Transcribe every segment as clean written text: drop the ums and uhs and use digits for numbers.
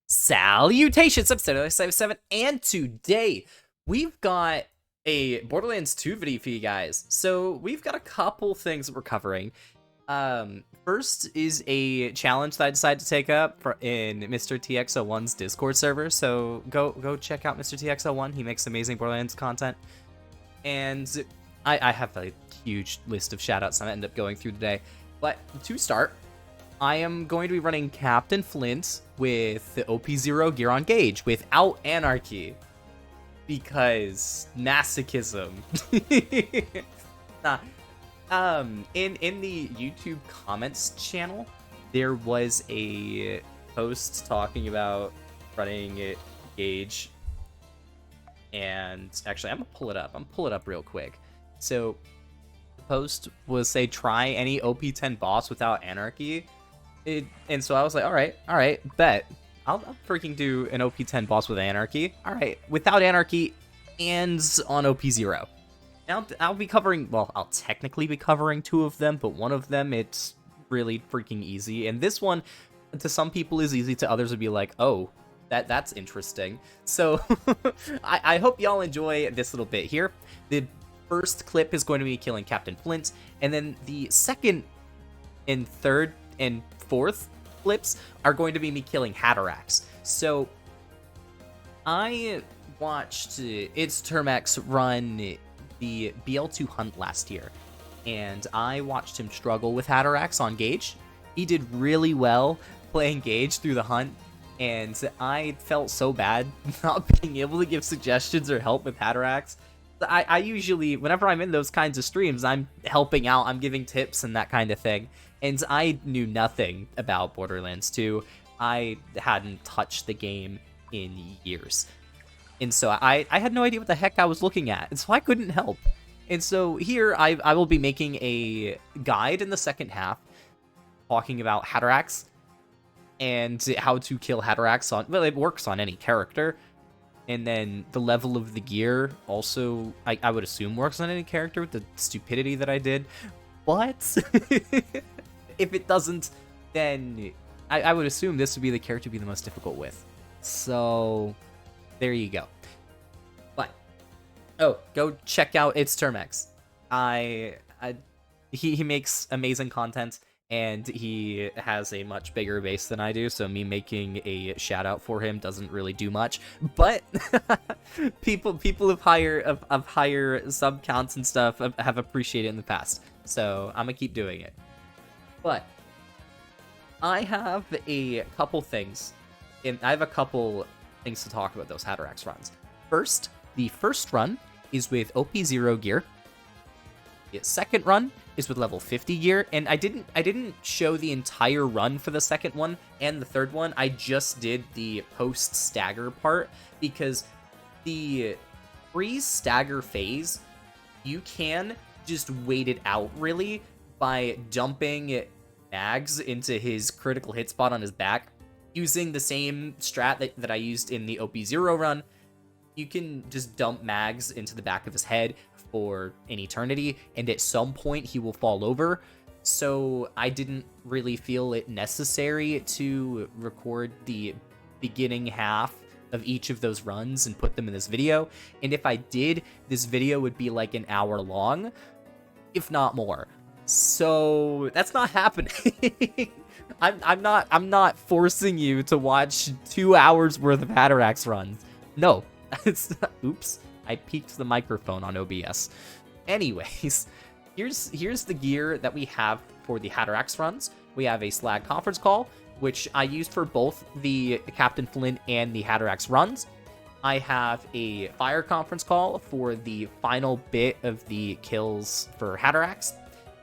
Salutations, episode 77, and today we've got a Borderlands 2 video for you guys. So we've got a couple things that we're covering. First is a challenge that I decided to take up in Mr. TX01's Discord server. So go check out Mr. TX01. He makes amazing Borderlands content. And I have a huge list of shoutouts I end up going through today. But to start, I am going to be running Capt Flynt with the OP0 gear on Gaige without anarchy. Because masochism. Nah. In the YouTube comments channel, there was a post talking about running Gaige. And actually, I'm gonna pull it up. I'm gonna pull it up real quick. So the post was say try any OP10 boss without anarchy. And so I was like, all right, bet. I'll freaking do an OP10 boss with anarchy. All right, without anarchy and on OP0. Now I'll be covering, well, I'll technically be covering two of them, but one of them, it's really freaking easy. And this one, to some people is easy, to others would be like, oh, that's interesting. So I hope y'all enjoy this little bit here. The first clip is going to be killing Capt Flynt, and then the second and third and fourth clips are going to be me killing Hadarax. So I watched its Termex run the BL2 hunt last year, and I watched him struggle with Hadarax on Gaige. He did really well playing Gaige through the hunt, and I felt so bad not being able to give suggestions or help with Hadarax. I usually, whenever I'm in those kinds of streams, I'm helping out, I'm giving tips and that kind of thing. And I knew nothing about Borderlands 2. I hadn't touched the game in years. And so I had no idea what the heck I was looking at. And so I couldn't help. And so here I will be making a guide in the second half talking about Haderax and how to kill Haderax on, well, it works on any character. And then the level of the gear also, I would assume, works on any character with the stupidity that I did. But if it doesn't, then I would assume this would be the character to be the most difficult with. So there you go. But oh, go check out its Termex. He makes amazing content, and he has a much bigger base than I do, so me making a shout out for him doesn't really do much. But people of higher sub counts and stuff have appreciated it in the past, so I'm gonna keep doing it. But I have a couple things, and I have a couple things to talk about those Hadarax runs. First, the first run is with OP0 gear. The second run is with level 50 gear, and I didn't show the entire run for the second one and the third one. I just did the post stagger part, because the pre-stagger phase, you can just wait it out really by dumping mags into his critical hit spot on his back using the same strat that I used in the OP0 run. You can just dump mags into the back of his head for an eternity, and at some point he will fall over. So I didn't really feel it necessary to record the beginning half of each of those runs and put them in this video. And if I did, this video would be like an hour long, if not more. So that's not happening. I'm not forcing you to watch 2 hours worth of Hadarax runs. No. It's, oops, I peeked the microphone on OBS. Anyways, here's the gear that we have for the Hadarax runs. We have a Slag conference call, which I used for both the Capt Flynt and the Hadarax runs. I have a fire conference call for the final bit of the kills for Hadarax.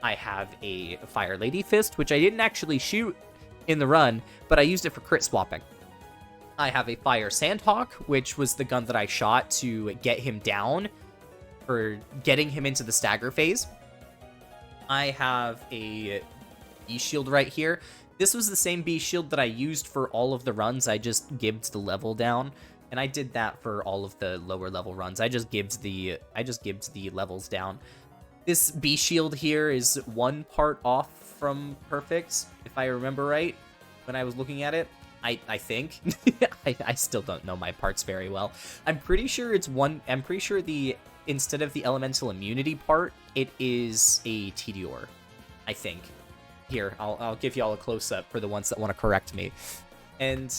I have a fire lady fist, which I didn't actually shoot in the run, but I used it for crit swapping. I have a fire sandhawk, which was the gun that I shot to get him down, for getting him into the stagger phase. I have a bee shield right here. This was the same bee shield that I used for all of the runs. I just gibbed the level down, and I did that for all of the lower level runs. I just gibbed the levels down. This bee shield here is 1 part off from perfect, if I remember right when I was looking at it. I think. I still don't know my parts very well. I'm pretty sure it's one. I'm pretty sure instead of the elemental immunity part, it is a Tediore. I think. Here, I'll give y'all a close up for the ones that want to correct me. And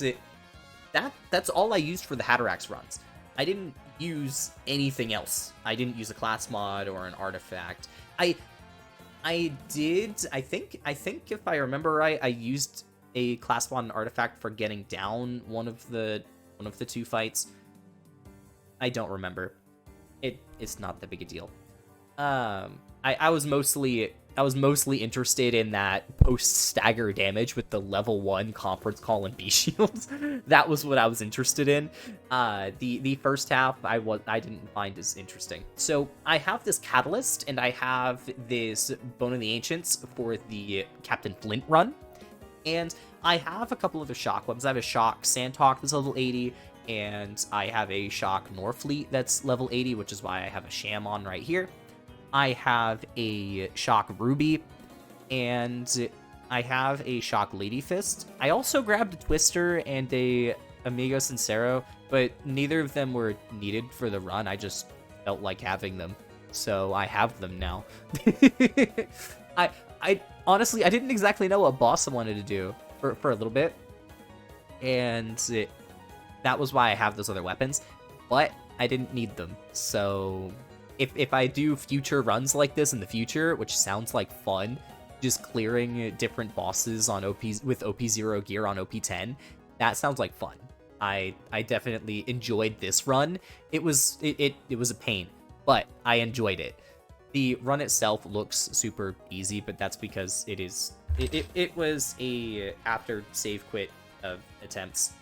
that's all I used for the Hadarax runs. I didn't use anything else. I didn't use a class mod or an artifact. I did. I think if I remember right, I used a class mod and artifact for getting down one of the 2 fights. I don't remember. It's not that big a deal. I was mostly interested in that post-stagger damage with the level 1 conference call and B shields. That was what I was interested in. The first half I didn't find as interesting. So I have this catalyst and I have this Bone of the Ancients for the Capt Flynt run. And I have a couple other shock weapons. I have a shock Sandtalk that's level 80, and I have a shock Norfleet that's level 80, which is why I have a Sham on right here. I have a shock Ruby, and I have a shock Lady Fist. I also grabbed a Twister and a Amigo Sincero, but neither of them were needed for the run. I just felt like having them, so I have them now. I honestly, I didn't exactly know what boss I wanted to do for a little bit, and that was why I have those other weapons, but I didn't need them. So if I do future runs like this in the future, which sounds like fun, just clearing different bosses on with OP0 gear on OP10, that sounds like fun. I definitely enjoyed this run. It was a pain, but I enjoyed it. The run itself looks super easy, but that's because it was a after save quit of attempts.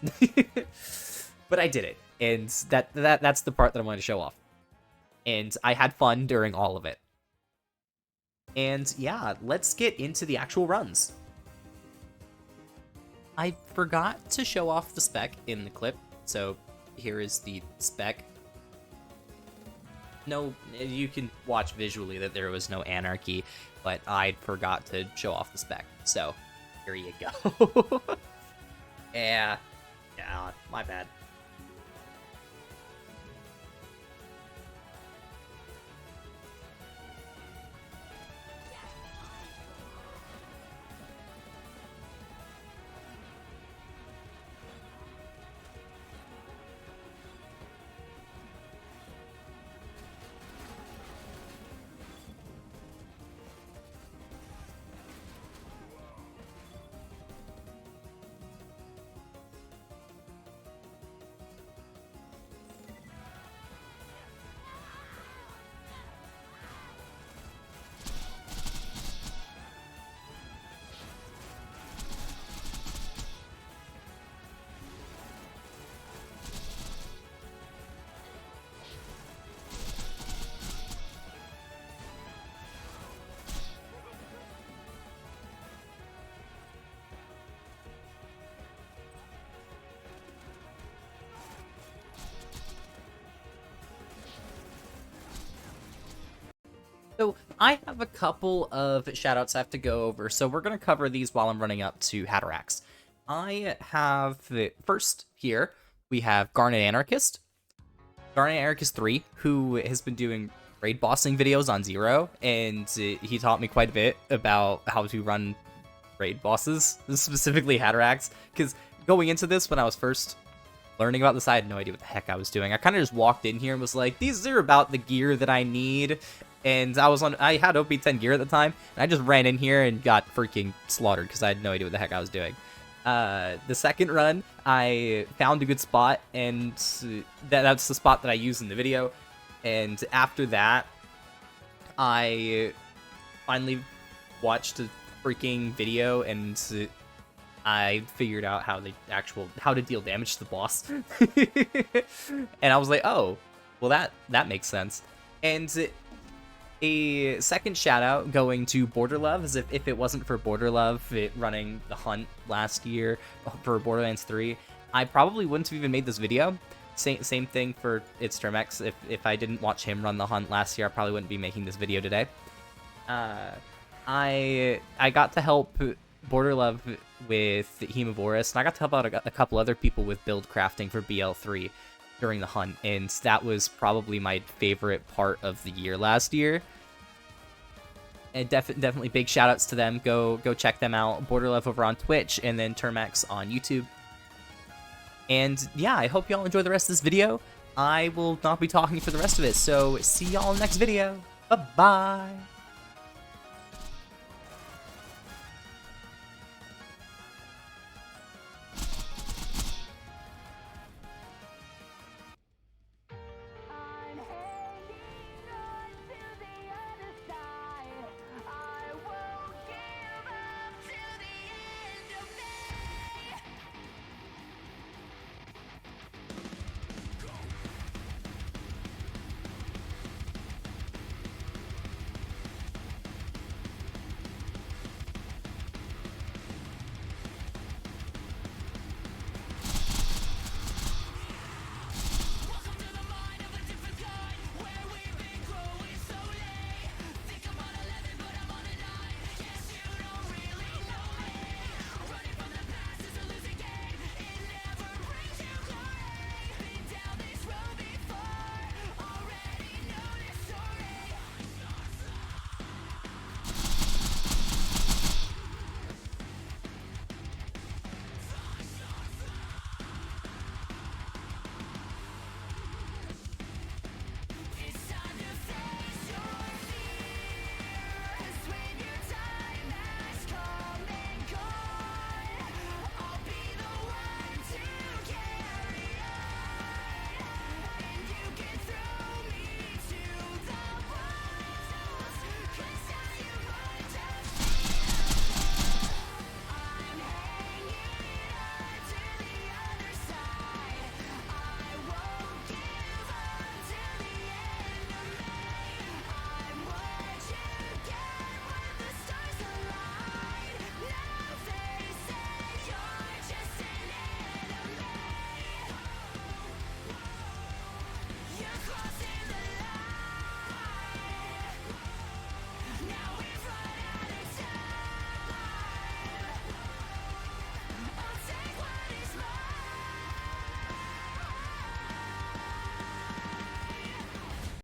But I did it, and that's the part that I wanted to show off. And I had fun during all of it. And yeah, let's get into the actual runs. I forgot to show off the spec in the clip, so here is the spec. No, you can watch visually that there was no anarchy, but I forgot to show off the spec, so here you go. Yeah, my bad. So I have a couple of shoutouts I have to go over, so we're going to cover these while I'm running up to Hadarax. I have, first here, we have Garnet Anarchist. Garnet Anarchist 3, who has been doing raid bossing videos on Zero, and he taught me quite a bit about how to run raid bosses, specifically Hadarax, because going into this, when I was first learning about this, I had no idea what the heck I was doing. I kind of just walked in here and was like, these are about the gear that I need. And I had OP10 gear at the time, and I just ran in here and got freaking slaughtered because I had no idea what the heck I was doing. The second run, I found a good spot, and that's the spot that I used in the video. And after that, I finally watched a freaking video, and I figured out how to deal damage to the boss. And I was like, oh, well that makes sense. And a second shout out going to Border Love, as if it wasn't for Border Love running the hunt last year for Borderlands 3, I probably wouldn't have even made this video. Same thing for It's Termex. If I didn't watch him run the hunt last year, I probably wouldn't be making this video today. I got to help Border Love with Hemovorus, and I got to help out a couple other people with build crafting for BL3 during the hunt, and that was probably my favorite part of the year last year. And definitely big shout outs to them. Go check them out. Borderlove over on Twitch, and then Termax on YouTube. And yeah, I hope y'all enjoy the rest of this video. I will not be talking for the rest of it, so see y'all next video. Bye-bye.